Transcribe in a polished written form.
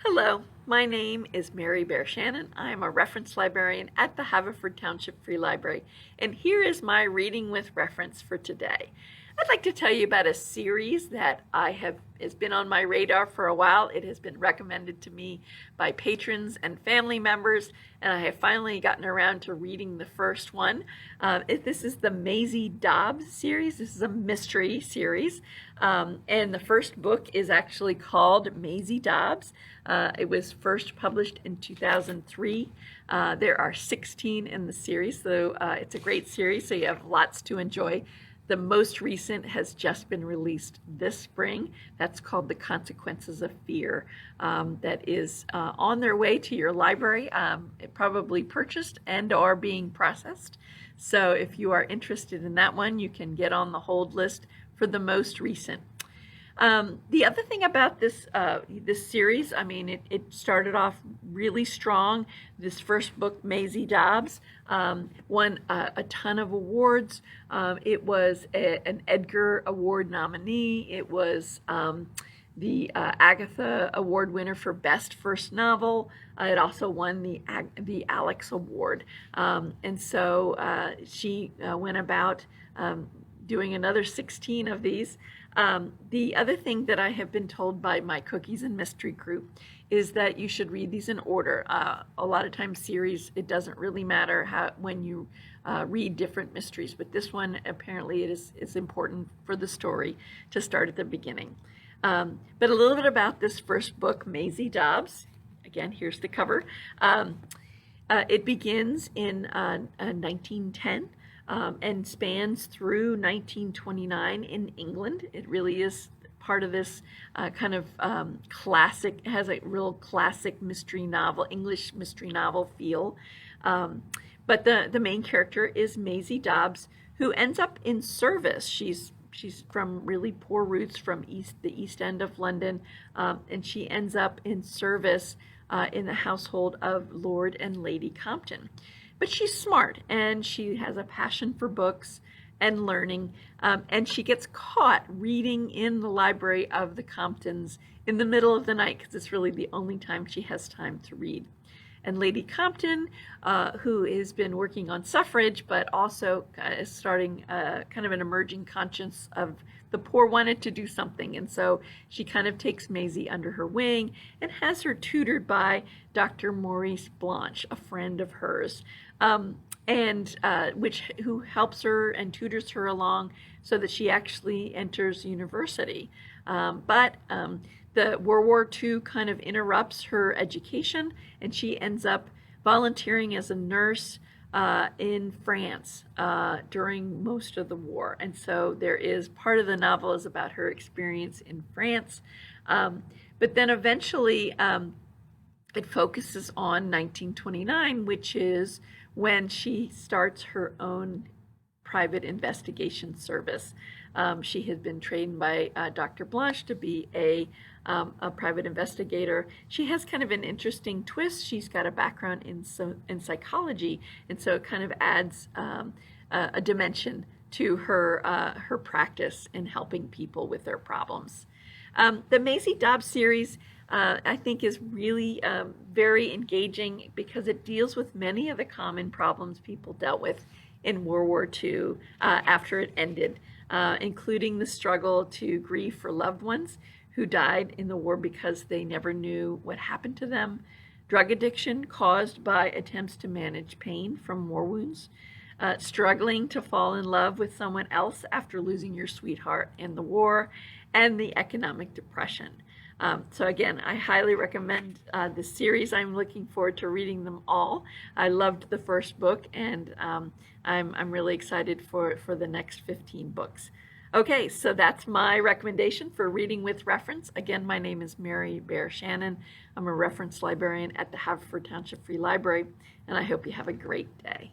Hello, my name is Mary Bear Shannon. I am a reference librarian at the Haverford Township Free Library, and here is my reading with reference for today. I'd like to tell you about a series that has been on my radar for a while. It has been recommended to me by patrons and family members, and I have finally gotten around to reading the first one. This is the Maisie Dobbs series. This is a mystery series, and the first book is actually called Maisie Dobbs. It was first published in 2003. There are 16 in the series, so it's a great series, so you have lots to enjoy. The most recent has just been released this spring. That's called The Consequences of Fear. That is on their way to your library, probably purchased and are being processed. So if you are interested in that one, you can get on the hold list for the most recent. The other thing about this series, I mean, it started off really strong. This first book, Maisie Dobbs, won a ton of awards. It was an Edgar Award nominee. It was the Agatha Award winner for Best First Novel. It also won the Alex Award. And so she went about doing another 16 of these. The other thing that I have been told by my Cookies and Mystery group is that you should read these in order. A lot of times series, it doesn't really matter when you read different mysteries, but this one apparently it's important for the story to start at the beginning. But a little bit about this first book, Maisie Dobbs. Again, here's the cover. It begins in 1910. And spans through 1929 in England. It really is part of this kind of classic, it has a real classic mystery novel, English mystery novel feel. But the main character is Maisie Dobbs, who ends up in service. She's from really poor roots from the East End of London, and she ends up in service in the household of Lord and Lady Compton. But she's smart, and she has a passion for books and learning, and she gets caught reading in the library of the Comptons in the middle of the night, because it's really the only time she has time to read. And Lady Compton, who has been working on suffrage, but also is starting kind of an emerging conscience of the poor, wanted to do something. And so she kind of takes Maisie under her wing and has her tutored by Dr. Maurice Blanche, a friend of hers, who helps her and tutors her along so that she actually enters university. But the World War II kind of interrupts her education, and she ends up volunteering as a nurse in France during most of the war. And so there is part of the novel is about her experience in France. But then eventually it focuses on 1929, which is when she starts her own private investigation service. She has been trained by Dr. Blanche to be a private investigator. She has kind of an interesting twist. She's got a background in psychology, and so it kind of adds a dimension to her practice in helping people with their problems. The Maisie Dobbs series I think is really very engaging because it deals with many of the common problems people dealt with in World War II after it ended, including the struggle to grieve for loved ones who died in the war because they never knew what happened to them, drug addiction caused by attempts to manage pain from war wounds, struggling to fall in love with someone else after losing your sweetheart in the war, and the economic depression. So again, I highly recommend this series. I'm looking forward to reading them all. I loved the first book, and I'm really excited for the next 15 books. Okay, so that's my recommendation for reading with reference. Again, my name is Mary Bear Shannon. I'm a reference librarian at the Haverford Township Free Library, and I hope you have a great day.